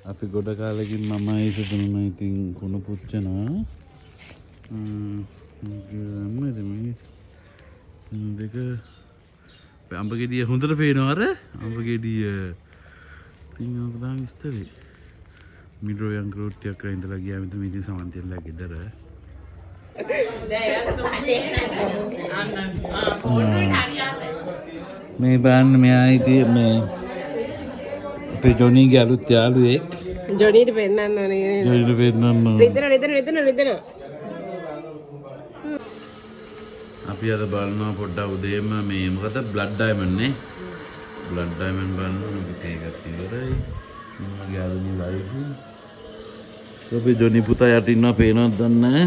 අපි ගොඩ කාලෙකින් මම ඉතින් ඉතින් කුණු පුච්චනවා මොනවද මේ දෙක අඹ ගෙඩිය හොඳට පේනවා අර අඹ ගෙඩිය ඉතින් ඔක දාන් ඉස්තරේ මිඩෝ යන් ක්‍රෝට්ටියක් කරලා ඉඳලා ගියා මෙතන ඉතින් සමන්තියලා ගෙදර මේ බෑන් මෙයා ඉතින් මේ අපේ ජොනීගේ අලුත් යාළුවෙක් ජොනීට පෙන්නන්න ඕනේ ජොනීට පෙන්නන්න රිදෙන අපි අද බලනවා පොඩ්ඩක් උදේම මේ මොකද බ්ලඩ් ඩයමන්ඩ් නේ බ්ලඩ් ඩයමන්ඩ් බලනවා ඉතින් ඒකත් ඉවරයි මගේ අලුත් ලයිව් අපි ජොනී පුතා යට ඉන්නවා පේනවද දන්නේ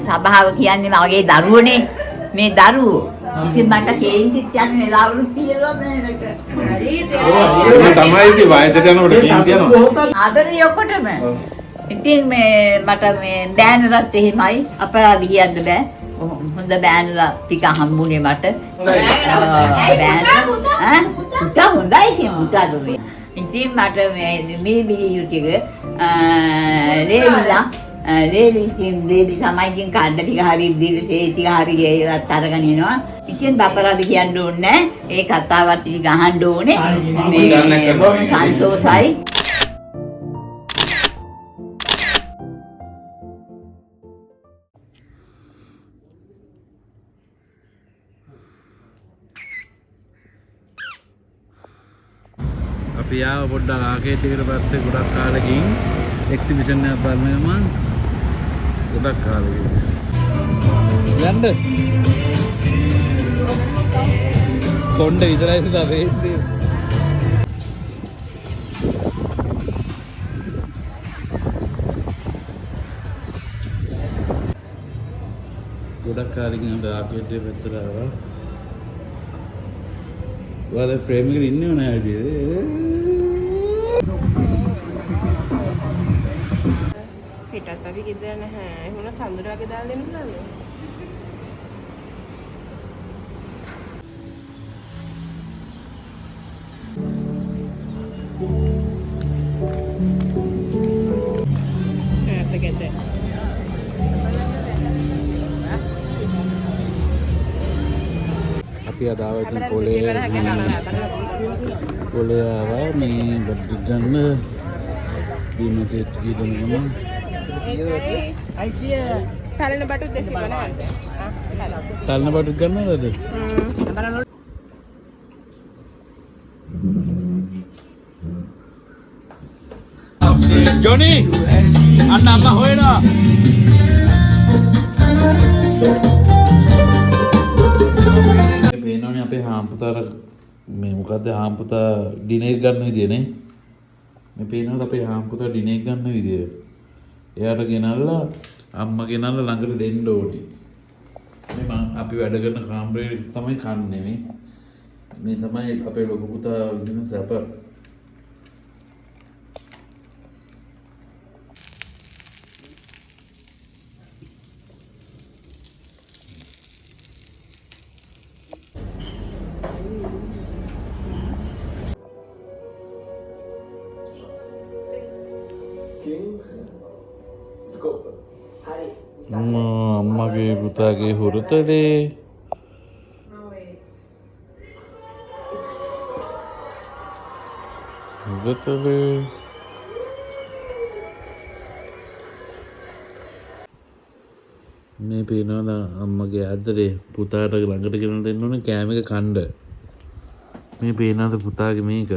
සභාව කියන්නේ මගේ දරුවනේ මේ දරුවෝ ඉතින් මට කේන්තිත් යන වෙලාවලුත් තියෙනවා මේකට හරි තමයි ඉතින් වයසට යනකොට කේන්ති යනවා ආදරේ ඔක්කොටම ඉතින් මේ මට මේ බෑනලත් එහෙමයි අපරාධ කියන්න බෑ හොඳ බෑනලා ටික හම්බුනේ මට පුතා හොඳයි කියන පුතා දුන්නේ ඉතින් මට මේ බිලියු ටික ලේවිලා ලේලිතින් ලේලි සමයිකින් කඩ ටික හරි දීලා සේ ටික හරි ඒවත් අරගෙන එනවා. ඉතින් බපරාද කියන්න ඕනේ ඒ කතාවත් ටික අහන්න ඕනේ. මේ බොහොම සන්තෝසයි. අපි ආව පොඩ්ඩක් ආකේත් එකට පස්සේ ගොඩක් කාලෙකින් එක්සිබිෂන් එකක් බලනවා මම ගොඩක් කාලෙකින් යන්න කොණ්ඩ විතරයි සදා වෙන්නේ ගොඩක් කාලෙකින් අපි ආකේත් එකේ පැත්තට ආවා ඔයාලා ෆ්‍රේම් එකේ ඉන්නව නෑ පිටත් අපි ගෙදර නැහැ. එහෙනම් සඳුර වගේ දාලා දෙන්න පුළුවන්ද? ඒත් ගෙදර. අපි අද ආවද පොලේ ආවා මේ බඩු ගන්න දීමතේ කියන ගමන් අයිසිය තලන බටු දෙසි බලන්න. තලන බටු ගන්නවද? ජොනි අන්න අම්මා හොයනවා. පේනවනේ අපේ හාම්පුතාර මේ මොකද්ද හාම්පුතා ඩිනේක් ගන්න විදිය නේ. මේ පේනවද අපේ හාම්පුතා ඩිනේක් ගන්න විදිය. එයාට ගෙනල්ලා අම්මා ගෙනල්ලා ළඟට දෙන්න ඕනේ. මේ අපි වැඩ කරන කාමරේ තමයි කන්නේ මේ තමයි අපේ ලොකු පුතා විඳින සැප. අම්මගේ පුතාගේ හුරතලේ හුරතලේ මේ පේනවද අම්මගේ ආදරේ පුතාට ළඟට ගෙන දෙන්න ඕනේ කෑම එක කන්න. මේ පේනවද පුතාගේ මේක.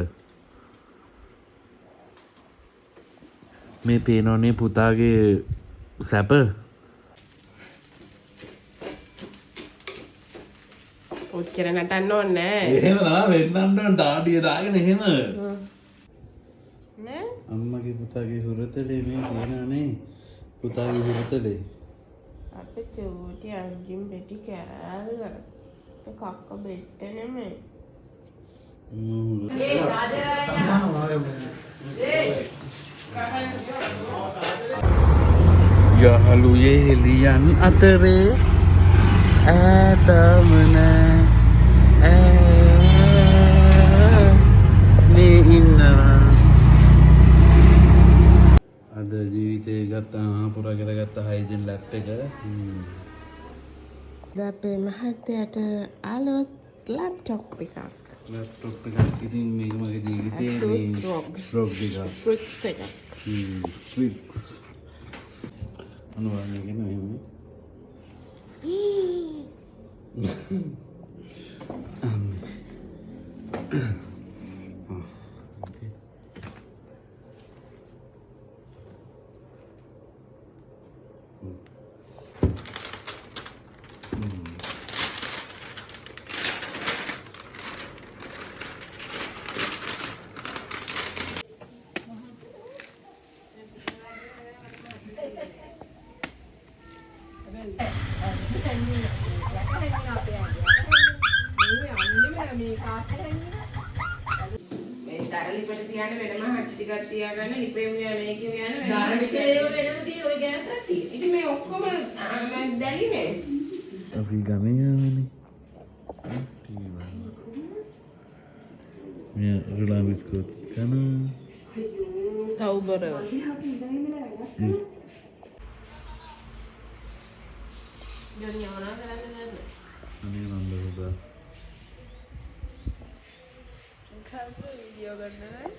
මේ පේනවනේ පුතාගේ සැප. ඔච්චර නටන්න ඕනේ නෑ. එහෙම නා වෙන්නන්න දාඩිය දාගෙන එහෙම. නෑ අම්මගේ පුතාගේ හුරතලේ මේ තියෙනනේ පුතාගේ හුරතලේ. අපේ චූටි අර්ජුන් බෙටි කෑල්ල. කක්ක බෙට්ට නෙමෙයි. යහළුයේ ලියන් අතරේ ඈතමන මේ ඉන්නවා. අද ජීවිතේ ගත්තා පුරා කරගත්ත හයිජන් ලැප් එක. අපේ මහත්තයාට අලුත් ලැප්ටොප් එකක්. ලැප්ටොප් එකක් ඉතින් මේක මගේ ජීවිතේ රොග් එකක්. ස්විච් එකක්. ස්විච් අනුවන්නේ නෙමෙයි. මේ තරලිපට තියන්න වෙනම හටි ටිකක් තියාගන්න ලිපේ මෙයා මේකේ යන දාන ටික ඒව වෙනම තියෙන ඔය ගෑස් කට්ටිය. ඉතින් මේ ඔක්කොම දැලිනේ. අපි ගමේ යන්නේ. මේ රුලා බිස්කට් කන. සවුබර. ජොනියෝනා කරන්නේ නැහැ. අනේ නන්ද පුතා. කල්ප වීඩියෝ ගන්නවා.